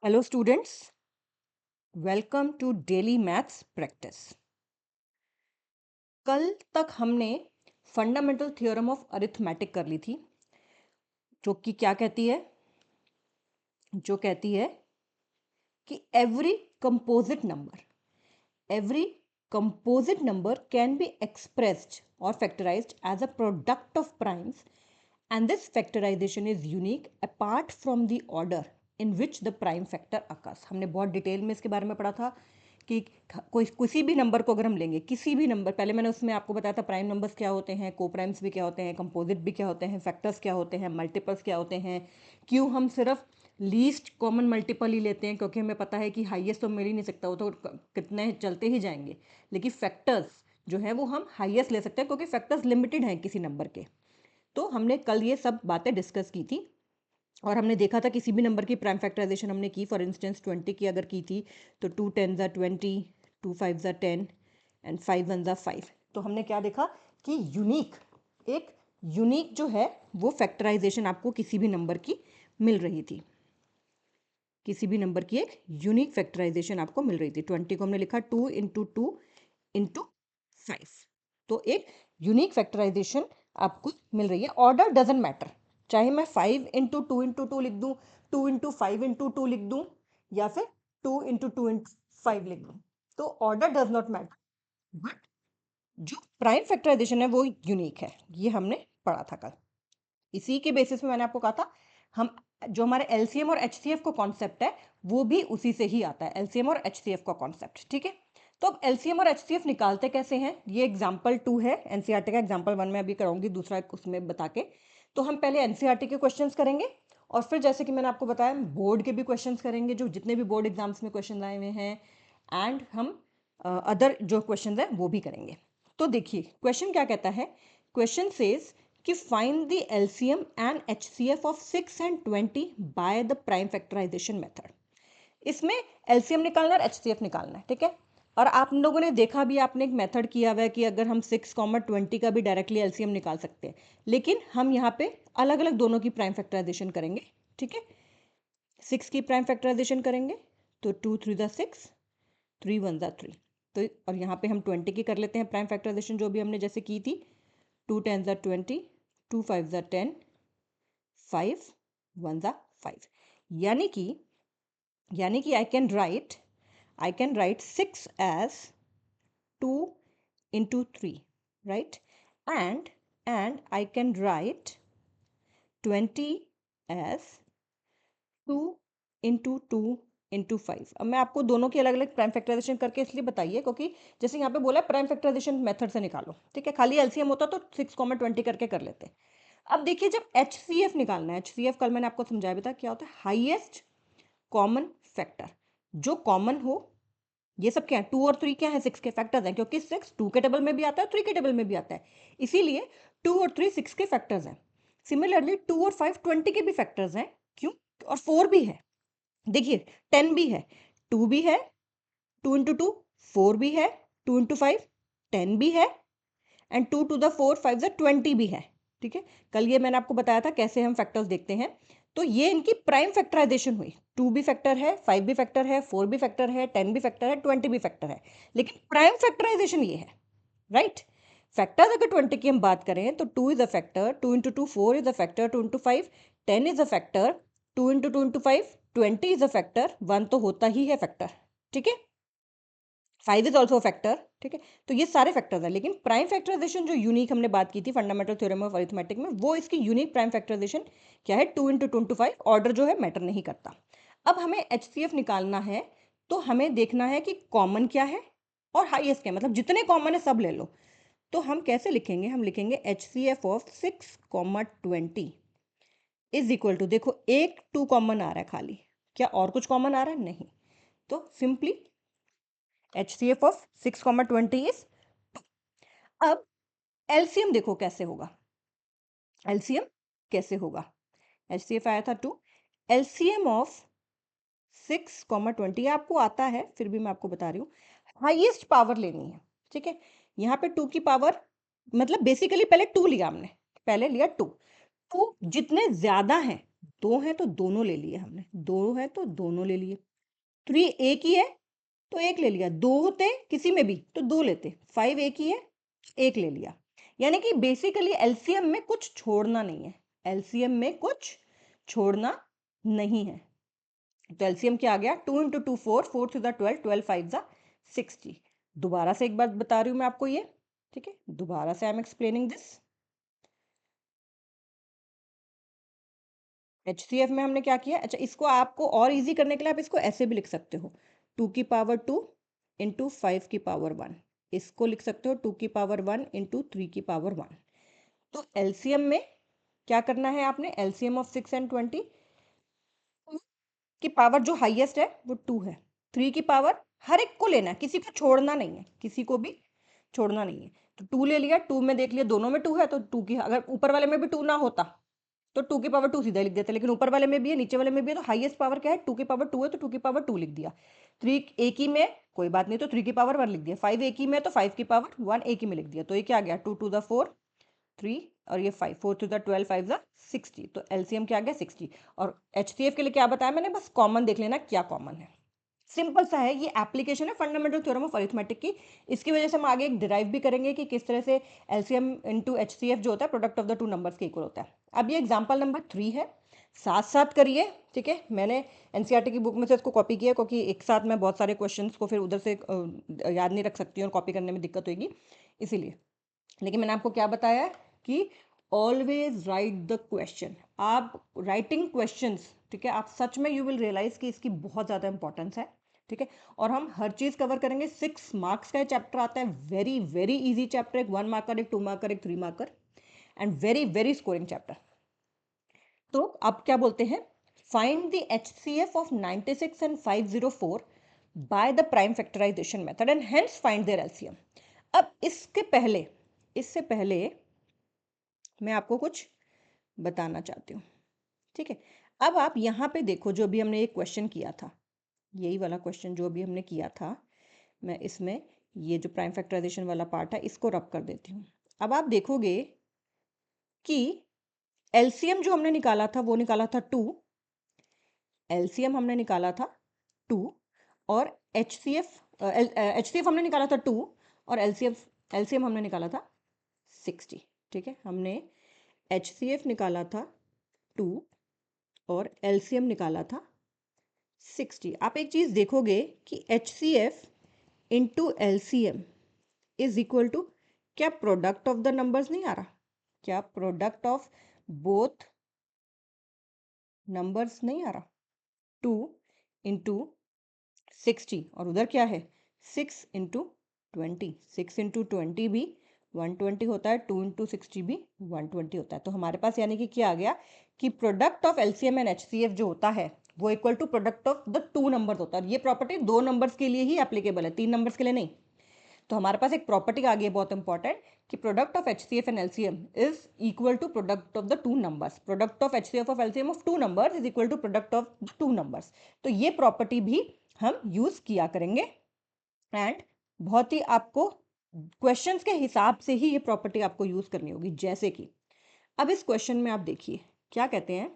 Hello students, welcome to daily maths practice. कल तक हमने फंडामेंटल थ्योरम ऑफ अरिथमेटिक कर ली थी, जो कि क्या कहती है जो कहती है कि every composite number can be expressed और factorized as a product of primes and this factorization is unique apart from the order in which the prime factor occurs। हमने बहुत डिटेल में इसके बारे में पढ़ा था कि कोई किसी भी नंबर को अगर हम लेंगे, किसी भी नंबर, पहले मैंने उसमें आपको बताया था प्राइम नंबर्स क्या होते हैं, को प्राइम्स भी क्या होते हैं, कंपोजिट भी क्या होते हैं, फैक्टर्स क्या होते हैं, मल्टीपल्स क्या होते हैं, क्यों हम सिर्फ लीस्ट कॉमन मल्टीपल ही लेते हैं, क्योंकि हमें पता है कि हाईएस्ट तो मिल ही नहीं सकता, वो तो कितने चलते ही जाएंगे, लेकिन फैक्टर्स जो है वो हम हाईएस्ट ले सकते हैं क्योंकि फैक्टर्स लिमिटेड हैं किसी नंबर के। तो हमने कल ये सब बातें डिस्कस की थी और हमने देखा था किसी भी नंबर की प्राइम फैक्टराइजेशन हमने की, फॉर इंस्टेंस 20 की अगर की थी तो 2 10 ज़ा 20, 2 5 ज़ा 10 एंड 5 1 ज़ा 5। तो हमने क्या देखा कि एक यूनिक जो है वो फैक्टराइजेशन आपको किसी भी नंबर की मिल रही थी, किसी भी नंबर की एक यूनिक फैक्टराइजेशन आपको मिल रही थी। 20 को हमने लिखा 2 इंटू 2 इंटू 5, तो एक यूनिक फैक्टराइजेशन आपको मिल रही है। ऑर्डर डजेंट मैटर, चाहे मैं 5 इंटू 2 इंटू 2 लिख दूँ, 2 इंटू 5 इंटू 2 लिख दूँ, या फिर 2 इंटू 2 इंटू 5 लिख दूँ, तो order does not matter, but जो प्राइम फैक्टराइजेशन है वो यूनिक है। ये हमने पढ़ा था कल। इसी के बेसिस में मैंने आपको कहा था हम जो हमारे एलसीएम और एचसीएफ का कॉन्सेप्ट है वो भी उसी से ही आता है, एलसीएम और एचसीएफ का कॉन्सेप्ट। ठीक है, तो अब एलसीएम और एचसीएफ निकालते कैसे हैं, ये एग्जाम्पल 2 है एनसीईआरटी का। एग्जाम्पल 1 में अभी कराऊंगी, दूसरा उसमें बता के। तो हम पहले एनसीईआरटी के क्वेश्चंस करेंगे और फिर जैसे कि मैंने आपको बताया बोर्ड के भी क्वेश्चंस करेंगे, जो जितने भी बोर्ड एग्जाम्स में क्वेश्चन आए हुए हैं, एंड हम अदर जो क्वेश्चन है वो भी करेंगे। तो देखिए क्वेश्चन क्या कहता है। क्वेश्चन सेज कि find the LCM and HCF of 6 and 20 by the prime factorisation method. इसमें एलसीएम निकालना है और एचसीएफ निकालना है, ठीक है। और आप लोगों ने देखा भी, आपने एक मेथड किया हुआ है कि अगर हम 6, 20 का भी डायरेक्टली एलसीएम निकाल सकते हैं, लेकिन हम यहाँ पे अलग अलग दोनों की प्राइम फैक्टराइजेशन करेंगे। ठीक है, 6 की प्राइम फैक्टराइजेशन करेंगे तो 2 3 ज़ा 6, 3 1 ज़ा 3। तो और यहाँ पे हम 20 की कर लेते हैं प्राइम फैक्टराइजेशन, जो भी हमने जैसे की थी, 2 10 ज़ा 20, 2 5 ज़ा 10, 5 1 ज़ा 5। यानी कि I can write 6 as 2 into 3, right? And I can write 20 as 2 into 2 into 5। अब मैं आपको दोनों की अलग अलग प्राइम फैक्टराइजेशन करके इसलिए बताइए क्योंकि जैसे यहाँ पे बोला प्राइम फैक्टराइजेशन मेथड से निकालो, ठीक है। खाली एलसीएम होता तो 6, 20 करके कर लेते। अब देखिए जब एचसीएफ निकालना है, एचसीएफ कल मैंने आपको समझाया भी था क्या होता है, हाईएस्ट कॉमन फैक्टर। जो कॉमन हो, ये सब क्या है, 2 और 3 क्या है, 6 के फैक्टर्स हैं, क्योंकि 6 2 के टेबल में भी आता है, 3 के टेबल में भी आता है, इसीलिए 2 और 3 6 के फैक्टर्स हैं। सिमिलरली 2 और 5 20 के भी फैक्टर्स हैं, क्यों, और 4 भी है। देखिए 10 भी है, 2 भी है, 2 इंटू 2 4 भी है, 2 इंटू 5 10 भी है, एंड 2 टू द 4 5 द 20 भी है। ठीक है, कल ये मैंने आपको बताया था कैसे हम फैक्टर्स देखते हैं। तो ये इनकी प्राइम फैक्टराइजेशन हुई, 2 भी फैक्टर है, 5 भी फैक्टर है, 4 भी फैक्टर है, 10 भी फैक्टर है, 20 भी फैक्टर है, लेकिन प्राइम फैक्टराइजेशन ये है, राइट। फैक्टर्स अगर 20 की हम बात करें तो 2 is a factor, 2 into 2 4 is a factor, 2 into 5 10 is a factor, 2 into 2 into 5 20 is a factor, 1 तो होता ही है फैक्टर, ठीक है। 5 इज ऑल्सो फैक्टर, ठीक है। तो ये सारे फैक्टर्स हैं, लेकिन प्राइम फैक्टराइजेशन जो यूनिक हमने बात की थी फंडामेंटल थ्योरम ऑफ अरिथमेटिक में, वो इसकी यूनिक प्राइम फैक्टराइजेशन क्या है, 2 इंटू 2 इंटू 5। ऑर्डर जो है मैटर नहीं करता। अब हमें एचसीएफ निकालना है, तो हमें देखना है कि कॉमन क्या है और हाईएस्ट क्या है, मतलब जितने कॉमन है सब ले लो। तो हम कैसे लिखेंगे, हम लिखेंगे H C F of 6, 20 is equal to, देखो एक 2 कॉमन आ रहा है खाली, क्या और कुछ कॉमन आ रहा है, नहीं। तो सिंपली HCF ऑफ 6, 20 इज। अब एलसीएम देखो कैसे होगा, एलसीएम कैसे होगा, HCF आया था 2, एलसीएम ऑफ 6, 20 आपको आता है, फिर भी मैं आपको बता रही हूँ, हाईएस्ट पावर लेनी है, ठीक है। यहाँ पे 2 की पावर, मतलब बेसिकली पहले 2 लिया हमने, पहले लिया 2, 2 जितने ज्यादा हैं दो है तो दोनों ले लिए हमने, दो है तो दोनों ले लिए। 3 एक ही है तो एक ले लिया, दो होते किसी में भी तो दो लेते, 5 एक ही है, एक ले लिया। यानी कि बेसिकली एलसीएम में कुछ छोड़ना नहीं है, एलसीएम में कुछ छोड़ना नहीं है। तो एलसीएम क्या आ गया, 2 इंटू 2 4, 4 थ्री 12, 12 5 60। दोबारा से एक बात बता रही हूँ मैं आपको ये, ठीक है, दोबारा से I am explaining this. HCF में हमने क्या किया, अच्छा इसको आपको और इजी करने के लिए आप इसको ऐसे भी लिख सकते हो, 2 की पावर 2 इंटू 5 की पावर 1। इसको लिख सकते हो 2 की पावर 1 इंटू 3 की पावर 1। तो एलसीएम में क्या करना है आपने, एलसीएम ऑफ 6 एंड 20 की पावर जो हाईएस्ट है वो 2 है, 3 की पावर हर एक को लेना है, किसी को छोड़ना नहीं है, किसी को भी छोड़ना नहीं है। तो 2 ले लिया, 2 में देख लिया दोनों में 2 है, तो 2 की, अगर ऊपर वाले में भी 2 ना होता तो 2 की पावर 2 सीधा लिख देते, लेकिन ऊपर वाले में भी है नीचे वाले में भी है, तो हाईएस्ट पावर क्या है, 2 की पावर 2 है, तो 2 की पावर 2 लिख दिया। 3 एक ही में, कोई बात नहीं, तो 3 की पावर 1 लिख दिया। 5 एक ही में, तो 5 की पावर 1 एक ही में लिख दिया। तो ये क्या आ गया, 2 टू द 4 3 और ये 5, 4 टू द 12 5 द 60। तो एलसीएम क्या आ गया 60। और एचसीएफ के लिए क्या बताया मैंने, बस कॉमन देख लेना क्या कॉमन है। सिंपल सा है, ये एप्लीकेशन है फंडामेंटल थ्योरम ऑफ अरिथमेटिक की। इसकी वजह से हम आगे एक डिराइव भी करेंगे कि किस तरह से एलसीएम इनटू एचसीएफ जो होता है product of the two numbers के इक्वल होता है। अब ये एग्जांपल नंबर 3 है, साथ साथ करिए, ठीक है। मैंने एनसीईआरटी की बुक में से इसको कॉपी किया क्योंकि एक साथ मैं बहुत सारे क्वेश्चंस को फिर उधर से याद नहीं रख सकती हूँ और कॉपी करने में दिक्कत होगी, इसीलिए। लेकिन मैंने आपको क्या बताया कि ऑलवेज राइट द क्वेश्चन, आप राइटिंग क्वेश्चंस, ठीक है, आप सच में यू विल रियलाइज कि इसकी बहुत ज़्यादा इंपॉर्टेंस है, ठीक है। और हम हर चीज़ कवर करेंगे। 6 मार्क्स का चैप्टर आता है, वेरी वेरी इजी चैप्टर, एक 1 मार्कर, एक 2 मार्कर, एक 3 marker, and very very scoring chapter. तो अब क्या बोलते हैं, find the HCF of 96 and 504 by the prime factorisation method and hence find their LCM. अब इससे पहले मैं आपको कुछ बताना चाहती हूँ, ठीक है। अब आप यहाँ पे देखो, जो भी हमने एक क्वेश्चन किया था, यही वाला क्वेश्चन जो भी हमने किया था, मैं इसमें ये जो प्राइम फैक्टराइजेशन वाला पार्ट है इसको रब कर देती हूँ। अब आप देखोगे कि एलसीएम जो हमने निकाला था वो निकाला था 2, एलसीएम हमने निकाला था 2, और एचसीएफ हमने निकाला था 2, और एलसीएम हमने निकाला था 60, ठीक है। हमने एचसीएफ निकाला था 2 और एलसीएम निकाला था 60। आप एक चीज देखोगे कि HCF into LCM is equal to, क्या प्रोडक्ट ऑफ द नंबर्स नहीं आ रहा, क्या प्रोडक्ट ऑफ बोथ नंबर्स नहीं आ रहा, 2 इंटू 60, और उधर क्या है 6 इंटू 20, 6 इंटू 20 भी 120 होता है, 2 इंटू 60 भी 120 होता है। तो हमारे पास यानी कि क्या आ गया कि product of LCM and HCF जो होता है वो equal to product of the two numbers होता है। और ये प्रॉपर्टी दो नंबर्स के लिए ही एप्लीकेबल है, 3 नंबर्स के लिए नहीं। तो हमारे पास एक प्रॉपर्टी आ गई है बहुत इंपॉर्टेंट, कि product of HCF and LCM is equal to product of the two numbers, product of HCF of LCM of two numbers is equal to product of the two numbers. तो ये property भी हम use किया करेंगे, and बहुत ही आपको questions के हिसाब से ही ये प्रॉपर्टी आपको यूज करनी होगी। जैसे कि अब इस क्वेश्चन में आप देखिए क्या कहते हैं,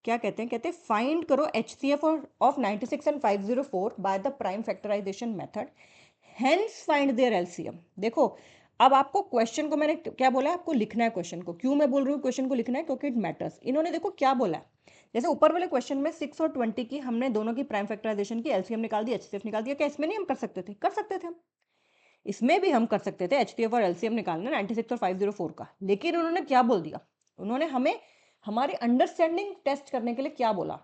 कहते हैं फाइंड करो HCF of 96 and 504 by the prime factorisation method, hence find their LCM. देखो, अब आपको क्वेश्चन को मैंने क्या बोला है, आपको लिखना है क्वेश्चन को। क्यों मैं बोल रही हूँ क्वेश्चन को लिखना है, क्योंकि इट मैटर्स। इन्होंने देखो क्या बोला है, जैसे ऊपर वाले क्वेश्चन में 6 और 20 की हमने दोनों की प्राइम फैक्टराइजेशन की एलसीएम निकाल दी, एचसीएफ निकाल दिया। क्या इसमें नहीं हम कर सकते थे, कर सकते थे हम, इसमें भी हम कर सकते थे एचसीएफ और एलसीएम निकालना 96 और 504 का। लेकिन उन्होंने क्या बोल दिया, उन्होंने हमें हमारे अंडरस्टैंडिंग टेस्ट करने के लिए क्या बोला,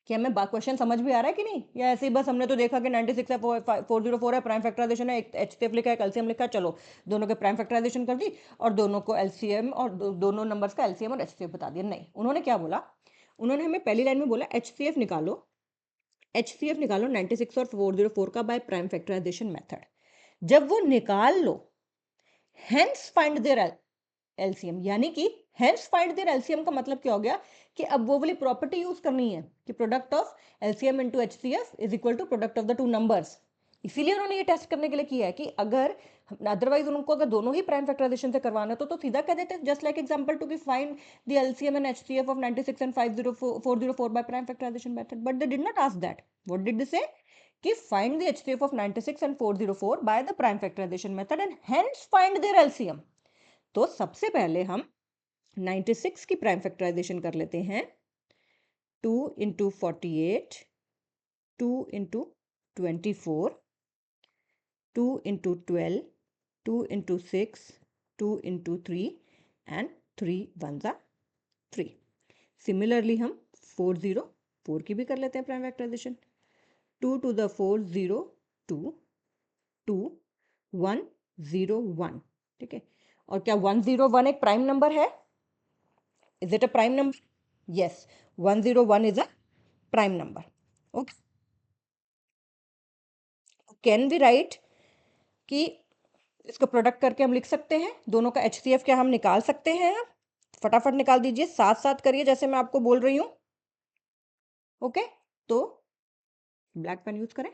कि हमें क्वेश्चन समझ भी आ रहा है कि नहीं, या ऐसे ही बस हमने तो देखा कि 96 है, 404 है, प्राइम फैक्टराइजेशन है, एक एचसीएफ लिखा है, कैल्शियम लिखा है, चलो दोनों के प्राइम फैक्टराइजेशन कर दी और दोनों को एलसीएम और दोनों नंबर्स का एलसीएम और एचसीएफ बता दिया। नहीं, उन्होंने क्या बोला, उन्होंने हमें पहली लाइन में बोला एचसीएफ निकालो, 96 और 404 का बाय प्राइम फैक्टराइजेशन मेथड। जब वो निकाल लो, हेंस फाइंड देयर एलसीएम, यानी कि हेंस फाइंड देयर एलसीएम का मतलब क्या हो गया कि अब वो वाली प्रॉपर्टी यूज करनी है कि product of LCM into HCF is equal to product of the two numbers. इसीलिए उन्होंने ये टेस्ट करने के लिए किया है कि अगर अदरवाइज उनको अगर दोनों ही प्राइम फैक्टराइजेशन से करवाना तो सीधा कह देते, just like example to be find the LCM and HCF of 96 and 404 by prime factorisation method, but they did not ask that. What did they say कि find the HCF of 96 and 404 by the prime factorisation method and hence find their LCM. तो सबसे पहले हम 96 की prime factorisation कर लेते हैं. 2 into 48, 2 into 24, 2 into 12, 2 into 6, 2 into 3 and 3 ones are 3. Similarly हम 404 की भी कर लेते हैं प्राइम फैक्टराइजेशन. 2 to the 4 0 2 2 1 0 1. ठीक है, और क्या 101 एक प्राइम नंबर है? Is it a prime number? Yes, 101 is a prime number. Okay, can we write कि इसको प्रोडक्ट करके हम लिख सकते हैं दोनों का एचसीएफ क्या हम निकाल सकते हैं? आप फटाफट निकाल दीजिए, साथ साथ करिए जैसे मैं आपको बोल रही हूं. ओके, तो ब्लैक पेन यूज करें.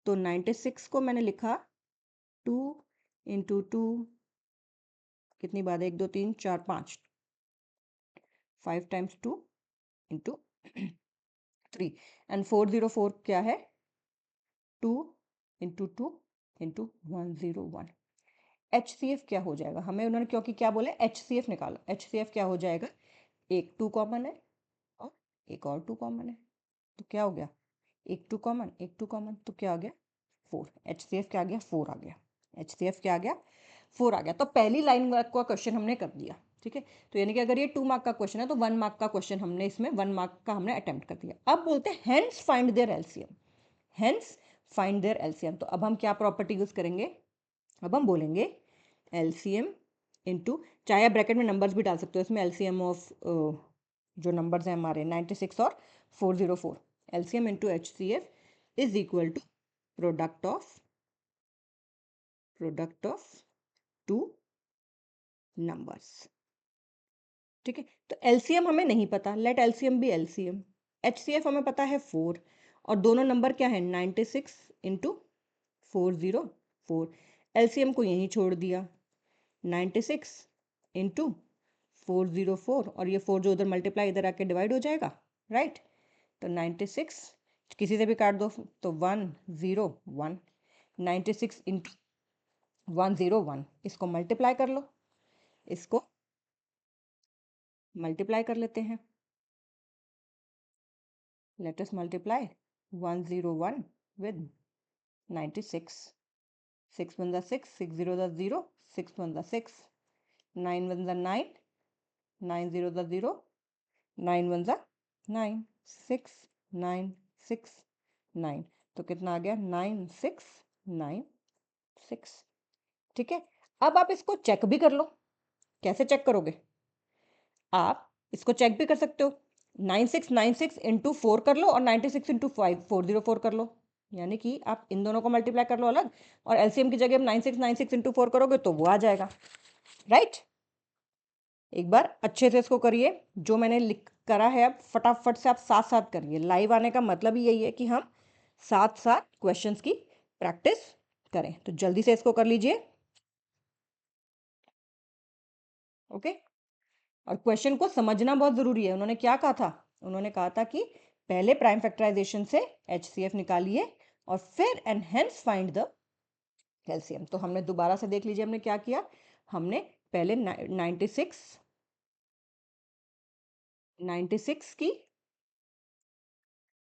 तो 96 को मैंने लिखा 2 इंटू 2, कितनी बार? 1 2 3 4 5, 5 टाइम्स 2 इंटू 3. एंड 404 क्या है? 2 इंटू 2 इंटू 101. एचसीएफ क्या हो जाएगा? हमें उन्होंने क्योंकि क्या बोले, एचसीएफ निकालो. एचसीएफ क्या हो जाएगा? एक 2 कॉमन है और एक और 2 कॉमन है, तो क्या हो गया? एक 2 कॉमन, एक 2 कॉमन, तो क्या आ गया? 4. एचसीएफ क्या आ गया? 4 आ गया. एचसीएफ क्या आ गया? 4 आ गया. तो पहली लाइन का क्वेश्चन हमने कर दिया. ठीक है, तो यानी कि अगर ये 2 मार्क का क्वेश्चन है तो 1 मार्क का क्वेश्चन हमने इसमें 1 मार्क का हमने अटेम्प्ट कर दिया. अब बोलते हैं hence find their LCM. Hence find their LCM. तो अब हम क्या प्रॉपर्टी यूज करेंगे? अब हम बोलेंगे एलसीएम इंटू, चाहे आप ब्रैकेट में नंबर्स भी डाल सकते हो इसमें, एलसीएम ऑफ जो नंबर्स हैं हमारे 96 और 404, LCM into HCF is equal to product of two numbers. ठीक है, तो एलसीएम हमें नहीं पता, लेट एलसीएम भी एलसीएम. एचसीएफ हमें पता है 4, और दोनों नंबर क्या है? 96 इंटू 404. एलसीएम को यहीं छोड़ दिया, 96 इंटू 404, और ये 4 जो उधर मल्टीप्लाई इधर आके डिवाइड हो जाएगा, राइट? तो 96 किसी से भी काट दो तो 101. 96 इंटू 101, इसको मल्टीप्लाई कर लो, इसको मल्टीप्लाई कर लेते हैं. Let us multiply 101 with 96. 6 1 6, 6 0 0, 6 1 6, 9 1 9, 9 0 0, 9 1 9, 6 9 6 9. तो कितना आ गया? 9 6 9 6. ठीक है, अब आप इसको चेक भी कर लो. कैसे चेक करोगे? आप इसको चेक भी कर सकते हो. 9696 इंटू 4 कर लो और 96 इंटू 404 कर लो, यानी कि आप इन दोनों को मल्टीप्लाई कर लो अलग, और एलसीएम की जगह 9696 इंटू 4 करोगे तो वो आ जाएगा, राइट? एक बार अच्छे से इसको करिए, जो मैंने लिख करा है अब फटाफट से आप साथ साथ करिए. लाइव आने का मतलब ही यही है कि हम साथ साथ क्वेश्चंस की प्रैक्टिस करें. तो जल्दी से इसको कर लीजिए. ओके, और क्वेश्चन को समझना बहुत जरूरी है. उन्होंने क्या कहा था? उन्होंने कहा था कि पहले प्राइम फैक्टराइजेशन से एचसीएफ निकालिए और फिर एनहेंस फाइंड द एलसीएम. तो हमने दोबारा से देख लीजिए हमने क्या किया. हमने पहले 96 की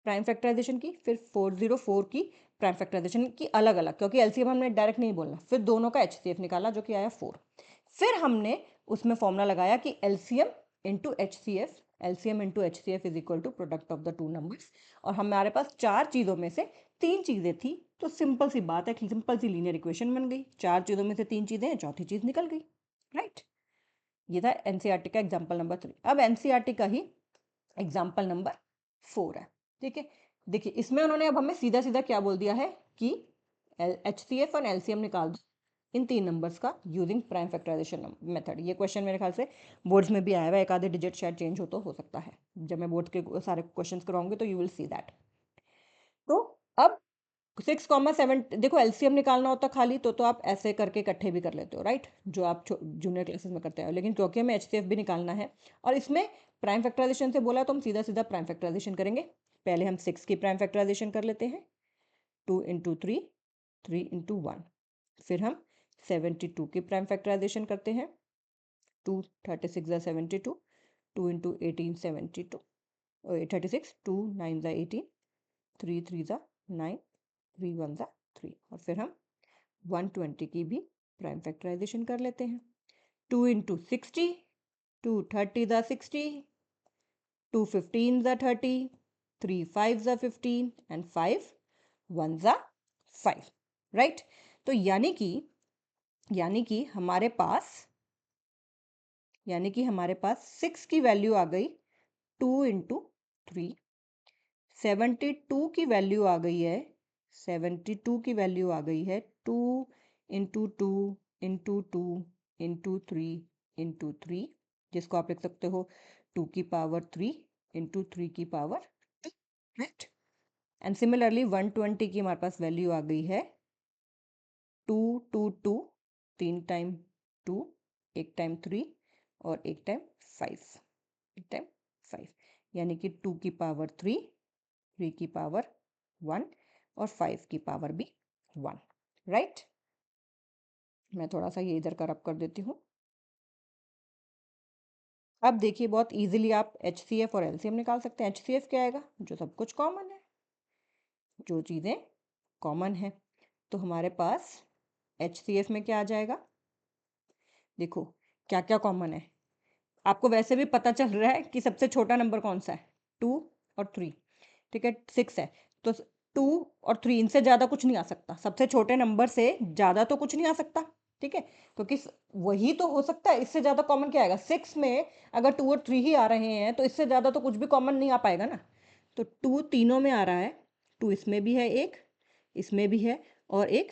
प्राइम फैक्टराइजेशन की, फिर 404 की प्राइम फैक्टराइजेशन की अलग अलग, क्योंकि एलसीएम हमने डायरेक्ट नहीं बोलना. फिर दोनों का एचसीएफ निकाला जो कि आया 4. फिर हमने उसमें फॉर्मूला लगाया कि LCM into HCF, LCM into HCF is equal to product of the two numbers. और हमारे पास 4 चीज़ों में से 3 चीज़ें थी, तो सिंपल सी बात है, सिंपल सी लीनियर इक्वेशन बन गई. 4 चीज़ों में से 3 चीज़ें हैं, चौथी चीज़ निकल गई, राइट? ये था एनसीईआरटी का एग्जाम्पल नंबर 3. अब एनसीईआरटी का ही एग्जाम्पल नंबर 4 है. ठीक है, देखिए इसमें उन्होंने अब हमें सीधा सीधा क्या बोल दिया है कि एचसीएफ और एलसीएम निकाल दो इन 3 नंबर्स का यूजिंग प्राइम फैक्टराइजेशन मेथड. ये क्वेश्चन मेरे ख्याल से बोर्ड्स में भी आया हुआ है, एक आधे डिजिट शायद चेंज हो सकता है. जब मैं बोर्ड्स के सारे क्वेश्चंस कराऊंगी तो यू विल सी दैट. तो अब 6,7 देखो एलसीएम निकालना होता खाली तो आप ऐसे करके इकट्ठे भी कर लेते हो, राइट, जो आप जूनियर क्लासेस में करते हो, लेकिन क्योंकि हमें एचसीएफ भी निकालना है और इसमें प्राइम फैक्टराइजेशन से बोला तो हम सीधा सीधा प्राइम फैक्टराइजेशन करेंगे। पहले हम 6 की प्राइम फैक्टराइजेशन कर लेते हैं, 2 इंटू 3, 3 इंटू 1। फिर हम 72 की प्राइम फैक्टराइजेशन करते हैं, 2 36 ज़ा 72, 2 इंटू 18 72, 36, 2 9 ज़ा 18, 3 3 ज़ा 9, 3 1 ज़ा 3। और फिर हम 120 की भी प्राइम फैक्टराइजेशन कर लेते हैं, 2 इंटू 60, 2 30 ज़ा 60, 2 15 ज़ा 30, 3 5 ज़ा 15 एंड 5 1 ज़ा 5, राइट। तो यानी कि हमारे पास 6 की वैल्यू आ गई 2 इंटू 3, 72 की वैल्यू आ गई है 72 की वैल्यू आ गई है 2 इंटू 2 इंटू 2 इंटू 3 इंटू 3, जिसको आप लिख सकते हो 2 की पावर 3 इंटू 3 की पावर 2, राइट। एंड सिमिलरली 120 की हमारे पास वैल्यू आ गई है 2 2 2, 3 टाइम 2, एक टाइम 3 और एक टाइम 5, एक टाइम 5, यानी कि 2 की पावर 3, 3 की पावर 1 और 5 की पावर भी 1, राइट। मैं थोड़ा सा ये इधर करप्ट कर देती हूँ। अब देखिए बहुत इजीली आप एचसीएफ और एलसीएम निकाल सकते हैं। एचसीएफ क्या आएगा, जो सब कुछ कॉमन है, जो चीज़ें कॉमन है। तो हमारे पास एचसीएफ में क्या आ जाएगा, देखो क्या क्या कॉमन है। आपको वैसे भी पता चल रहा है कि सबसे छोटा नंबर कौन सा है, 2 और 3, ठीक है, 6 है तो 2 और 3 इनसे ज़्यादा कुछ नहीं आ सकता, सबसे छोटे नंबर से ज़्यादा तो कुछ नहीं आ सकता, ठीक है, क्योंकि वही तो हो सकता है, इससे ज़्यादा कॉमन क्या आएगा, 6 में अगर 2 और 3 ही आ रहे हैं तो इससे ज़्यादा तो कुछ भी कॉमन नहीं आ पाएगा ना। तो 2 तीनों में आ रहा है, 2 इसमें भी है, एक इसमें भी है और एक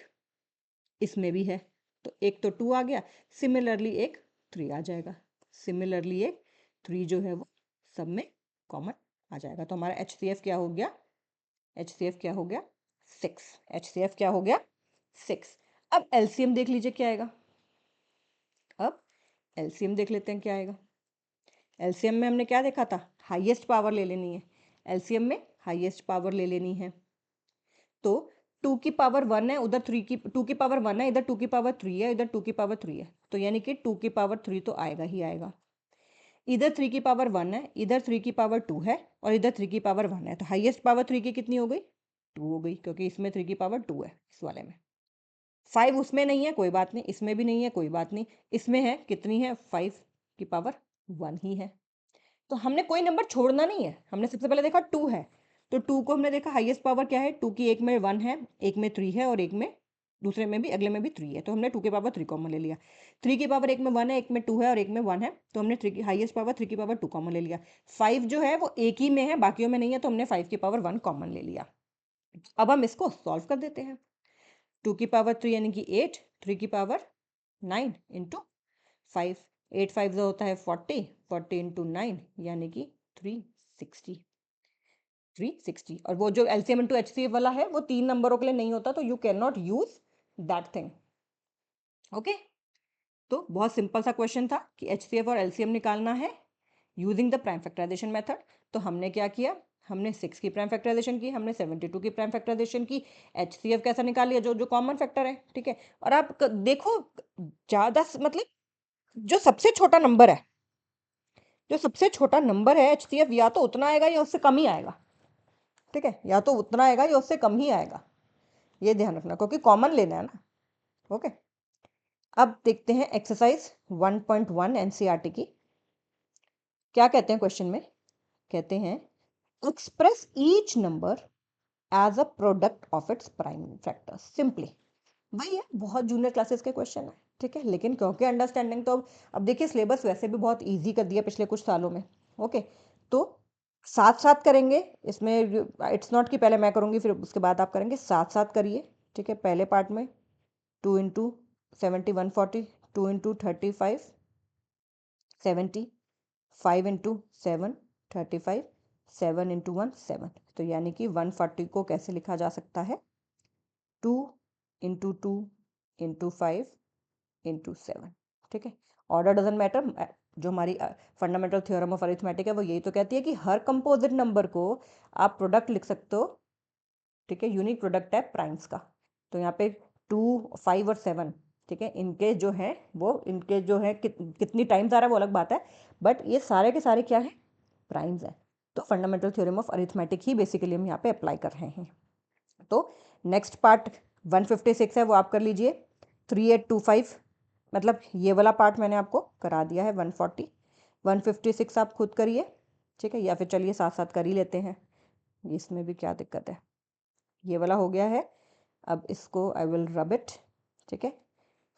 इसमें भी है, तो एक तो 2 आ गया, सिमिलरली एक 3 आ जाएगा, सिमिलरली एक 3 जो है वो सब में कॉमन आ जाएगा। तो हमारा एचसीएफ क्या हो गया, एचसीएफ क्या हो गया 6, एचसीएफ क्या हो गया 6। अब एलसीएम देख लीजिए क्या आएगा, अब एलसीएम देख लेते हैं क्या आएगा। एलसीएम में हमने क्या देखा था, हाईएस्ट पावर ले लेनी है, एलसीएम में हाईएस्ट पावर ले लेनी है। तो 2 की पावर 1 है, उधर 3 की 2 की पावर 1 है, इधर 2 की पावर 3 है, इधर 2 की पावर 3 है, तो यानी कि 2 की पावर 3 तो आएगा ही आएगा। इधर 3 की पावर 1 है, इधर 3 की पावर 2 है और इधर 3 की पावर 1 है, तो हाईएस्ट पावर 3 की कितनी हो गई, 2 हो गई, क्योंकि इसमें 3 की पावर 2 है इस वाले में। 5 उसमें नहीं है, कोई बात नहीं, इसमें भी नहीं है, कोई बात नहीं, इसमें है, कितनी है, 5 की पावर 1 ही है। तो हमने कोई नंबर छोड़ना नहीं है, हमने सबसे पहले देखा 2 है, तो 2 को हमने देखा हाईएस्ट पावर क्या है, 2 की एक में 1 है, एक में 3 है और एक में दूसरे में भी, अगले में भी 3 है, तो हमने 2 की पावर 3 कॉमन ले लिया। 3 की पावर एक में 1 है, एक में 2 है और एक में 1 है, तो हमने 3 की हाईएस्ट पावर 3 की पावर 2 कॉमन ले लिया। 5 जो है वो एक ही में है, बाकियों में नहीं है, तो हमने 5 की पावर 1 कॉमन ले लिया। अब हम इसको सॉल्व कर देते हैं, 2 की पावर 3 यानी कि 8, 3 की पावर 9 इंटू 5, 8 5 होता है 40, 40 इंटू 9 यानी कि 360, 360। और वो जो एलसीएम इंटू एचसीएफ वाला है वो 3 नंबरों के लिए नहीं होता, तो you can not use that thing, okay. तो बहुत सिंपल सा क्वेश्चन था कि एचसीएफ और एलसीएम निकालना है using the prime factorisation method. तो हमने क्या किया, हमने 6 की प्राइम फैक्टराइजेशन की, हमने 72 की प्राइम फैक्टराइजेशन की, एचसीएफ कैसा निकाल लिया, जो जो कॉमन फैक्टर है, ठीक है। और आप देखो ज़्यादा मतलब जो सबसे छोटा नंबर है, जो सबसे छोटा नंबर है एचसीएफ या तो उतना आएगा या उससे कम ही आएगा, ठीक है, या तो उतना आएगा या उससे कम ही आएगा, ये ध्यान रखना, क्योंकि कॉमन लेना है ना, ओके। अब देखते हैं एक्सरसाइज 1.1 एनसीईआरटी की, क्या कहते हैं क्वेश्चन में, कहते हैं express each number as a product of its prime factors simply. वही है, बहुत जूनियर क्लासेस के क्वेश्चन है, ठीक है, लेकिन क्योंकि अंडरस्टैंडिंग तो अब देखिए सिलेबस वैसे भी बहुत इजी कर दिया पिछले कुछ सालों में, ओके। तो साथ साथ करेंगे इसमें, इट्स नॉट कि पहले मैं करूँगी फिर उसके बाद आप करेंगे, साथ साथ करिए, ठीक है। पहले पार्ट में 2 इंटू 70 140, 2 इंटू 35 70, 5 इंटू 7 35, 7 इंटू 1 7, तो यानी कि 140 को कैसे लिखा जा सकता है, 2 इंटू 2 इंटू 5 इंटू 7। ठीक है, ऑर्डर डजंट मैटर। जो हमारी फंडामेंटल थ्योरम ऑफ अरिथमेटिक है वो यही तो कहती है कि हर कंपोजिट नंबर को आप प्रोडक्ट लिख सकते हो। ठीक है, यूनिक प्रोडक्ट है प्राइम्स का। तो यहाँ पे 2, 5 और 7, ठीक है, इनके जो है वो इनके जो है कितनी टाइम्स आ रहा है वो अलग बात है, बट ये सारे के सारे क्या है, प्राइम्स है। तो fundamental theorem of arithmetic he basically हम यहाँ पे अप्लाई कर रहे हैं। तो नेक्स्ट पार्ट 156 है वो आप कर लीजिए। 3825 मतलब ये वाला पार्ट मैंने आपको करा दिया है। 140 156 आप खुद करिए। ठीक है, या फिर चलिए साथ साथ कर ही लेते हैं, इसमें भी क्या दिक्कत है। ये वाला हो गया है, अब इसको आई विल रब इट। ठीक है,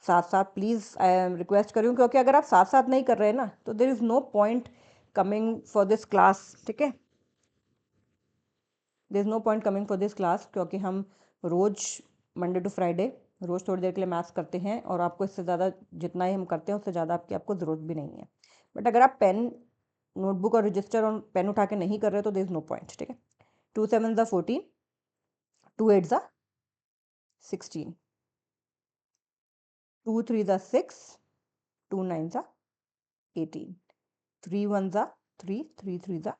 साथ साथ प्लीज़ आई रिक्वेस्ट करूँ, क्योंकि अगर आप साथ साथ नहीं कर रहे हैं ना तो there is no point coming for this class. ठीक है, there is no point coming for this class, क्योंकि हम रोज़ मंडे टू फ्राइडे रोज़ थोड़ी देर के लिए मैथ्स करते हैं, और आपको इससे ज़्यादा जितना ही हम करते हैं उससे ज़्यादा आपको ज़रूरत भी नहीं है। बट अगर आप पेन नोटबुक और रजिस्टर और पेन उठा के नहीं कर रहे तो देर इज़ नो पॉइंट। ठीक है, 2 7 ज़ा 14, 2 8 ज़ा 16, 2 3 ज़ा 6, 2 9 ज़ा 18, 3 1 ज़ा 3, 3 3 ज़ा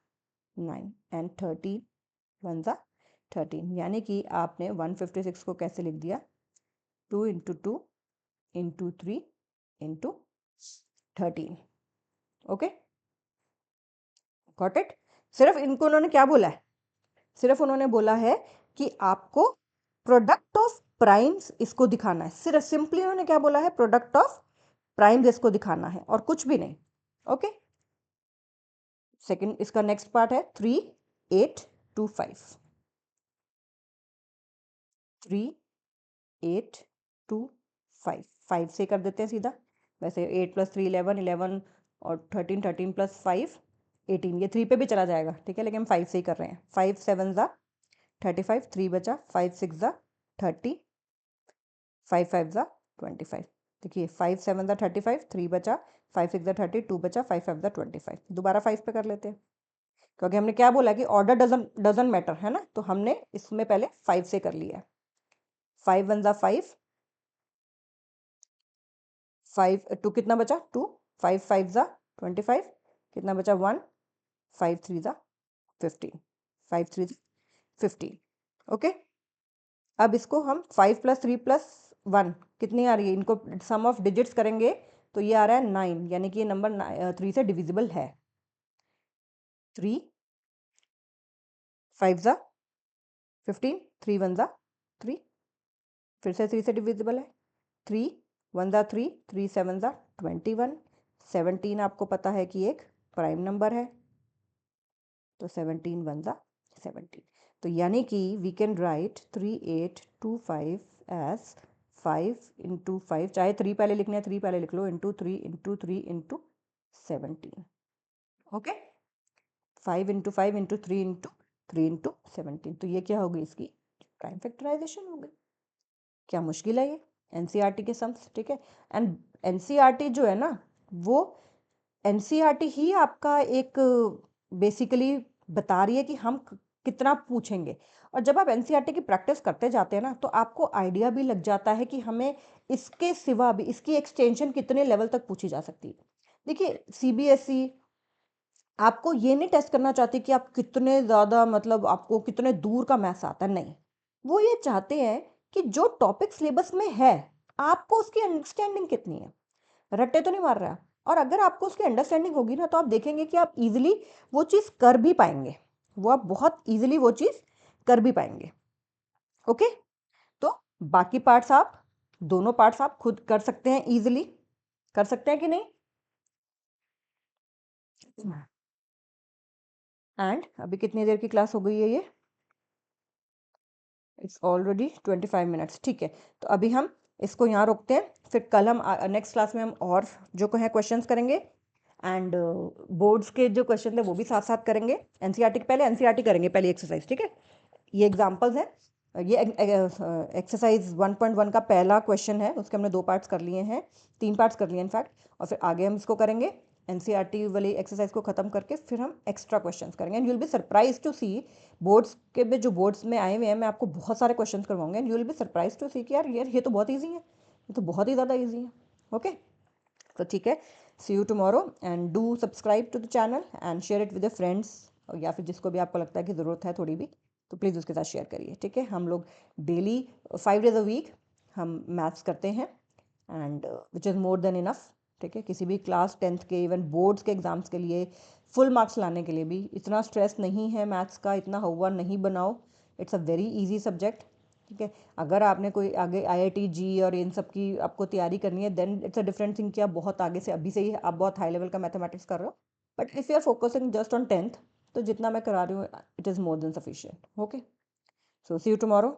9 एंड 13 1 ज़ा 13। यानी कि आपने 156 को कैसे लिख दिया, 2 into 2 into 3 into 13। Okay, got it. सिर्फ इनको उन्होंने क्या बोला है, सिर्फ उन्होंने बोला है कि आपको प्रोडक्ट ऑफ प्राइम्स इसको दिखाना है। सिर्फ सिंपली उन्होंने क्या बोला है, प्रोडक्ट ऑफ प्राइम्स इसको दिखाना है और कुछ भी नहीं। ओके, सेकंड इसका नेक्स्ट पार्ट है 3 8 2 5। 3 8 2 5, 5 से कर देते हैं सीधा। वैसे 8 + 3 11, 11 और 13, 13 + 5 18, ये 3 पे भी चला जाएगा। ठीक है, लेकिन हम 5 से ही कर रहे हैं। 5 7 ज़ा 35, 3 बचा, 5 6 ज़ा 30, 5 5 ज़ा 25। देखिए 5 7 ज़ा 35, 3 बचा, 5 6 ज़ा 30, 2 बचा, 5 5 ज़ा 25। दोबारा 5 पे कर लेते हैं, क्योंकि हमने क्या बोला कि ऑर्डर डजंट मैटर है ना, तो हमने इसमें पहले 5 से कर लिया है। 5 1 ज़ा 5, 5 2 कितना बचा 2, 5 5 ज़ा 25, कितना बचा 1, 5 3 ज़ा 15, 5 3 15। ओके, अब इसको हम 5 + 3 + 1 कितनी आ रही है, इनको सम ऑफ डिजिट्स करेंगे तो ये आ रहा है 9, यानी कि ये नंबर 3 से डिविजिबल है। 3 5 ज़ा 15, 3 1 ज़ा 3, फिर से 3 से डिविजिबल है। 3 1 ज़ा 3, 3 7 ज़ा 21, 17 आपको पता है कि एक प्राइम नंबर है, तो 17 1 ज़ा 17। तो यानी कि we can write 3825 as 5 into 5, चाहे 3 पहले लिखना है 3 पहले लिख लो, into 3 into 3 into 17। Okay, 5 into 5 into 3 into 3 into 17। तो ये क्या हो गई, इसकी प्राइम फैक्टराइजेशन हो गई। क्या मुश्किल है ये, एनसीईआरटी के सम्स। ठीक है, एंड एनसीईआरटी जो है ना, वो एनसीईआरटी ही आपका एक बेसिकली बता रही है कि हम कितना पूछेंगे। और जब आप एनसीईआरटी की प्रैक्टिस करते जाते हैं ना तो आपको आइडिया भी लग जाता है कि हमें इसके सिवा भी इसकी एक्सटेंशन कितने लेवल तक पूछी जा सकती है। देखिए सीबीएसई आपको ये नहीं टेस्ट करना चाहती कि आप कितने ज़्यादा, मतलब आपको कितने दूर का मैथ्स आता है, नहीं। वो ये चाहते हैं कि जो टॉपिक सिलेबस में है आपको उसकी अंडरस्टैंडिंग कितनी है, रट्टे तो नहीं मार रहा है। और अगर आपको उसकी अंडरस्टैंडिंग होगी ना तो आप देखेंगे कि आप इजीली वो चीज़ कर भी पाएंगे, वो आप बहुत इजीली वो चीज़ कर भी पाएंगे। ओके, तो बाकी पार्ट्स आप दोनों पार्ट्स आप खुद कर सकते हैं, इजीली कर सकते हैं कि नहीं। एंड अभी कितनी देर की क्लास हो गई है, ये इट्स ऑलरेडी 25 मिनट्स। ठीक है, तो अभी हम इसको यहाँ रोकते हैं, फिर कल हम नेक्स्ट क्लास में हम और जो है क्वेश्चंस करेंगे, एंड बोर्ड्स के जो क्वेश्चन थे वो भी साथ साथ करेंगे। एनसीईआरटी पहले एनसीईआरटी करेंगे, पहली एक्सरसाइज। ठीक है, ये एग्जांपल्स हैं, ये एक्सरसाइज 1.1 का पहला क्वेश्चन है, उसके हमने 2 पार्ट्स कर लिए हैं, 3 पार्ट्स कर लिए इनफैक्ट, और फिर आगे हम इसको करेंगे एनसीईआरटी वाली एक्सरसाइज को ख़त्म करके फिर हम एक्स्ट्रा क्वेश्चंस करेंगे, and you will be surprise to see boards के में, जो बोर्ड्स में आए हुए हैं, मैं आपको बहुत सारे क्वेश्चंस करवाऊंगा, and you will be surprise to see कि यार ये तो बहुत ईजी है, ये तो बहुत ही ज़्यादा ईजी है। ओके, तो ठीक है, see you tomorrow, and do subscribe to the channel and share it with your friends, या फिर जिसको भी आपको लगता है कि ज़रूरत है थोड़ी भी, तो प्लीज़ उसके साथ शेयर करिए। ठीक है, हम लोग डेली 5 डेज अ वीक हम मैथ्स करते हैं, and which is more than enough. ठीक है, किसी भी क्लास 10th के, इवन बोर्ड्स के एग्ज़ाम्स के लिए फुल मार्क्स लाने के लिए भी इतना स्ट्रेस नहीं है मैथ्स का, इतना हुआ नहीं बनाओ, it's a very easy subject. ठीक है, अगर आपने कोई आगे आईआईटी जी और इन सब की आपको तैयारी करनी है, then it's a different thing कि आप बहुत आगे से अभी से ही आप बहुत हाई लेवल का मैथमेटिक्स कर रहे हो, but if you are focusing just on 10th, तो जितना मैं करा रही हूँ it is more than sufficient. Okay, so see you tomorrow.